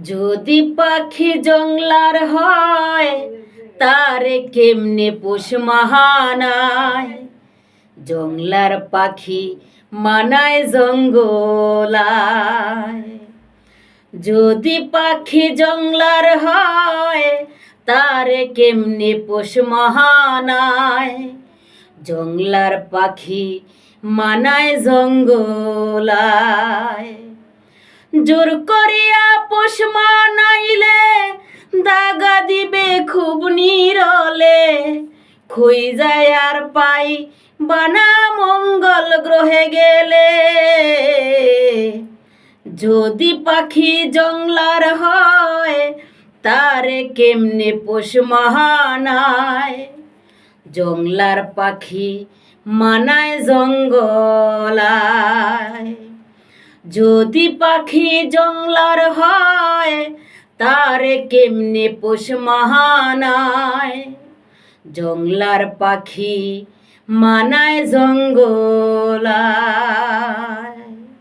যদি পাখি জংলার হয় তারে কেমনে পোষ মানায়। জংলার পাখি মানায় জঙ্গলায়। যদি পাখি জংলার হয় তারে কেমনে পোষ মানায়। জংলার পাখি মানায় জঙ্গলায়। জোর করিয়া পোষ মানাইলে দাগা দিবে খুব নিরলে। খুই যায় আর পাই বানা মঙ্গল গ্রহে গেলে। যদি পাখি জংলার হয় তারে কেমনে পোষ মানায়। জংলার পাখি মানায় জঙ্গলায়। যদি পাখি জংলার হয় তারে কেমনে পোষ মানায়। জংলার পাখি মানায় জঙ্গলায়।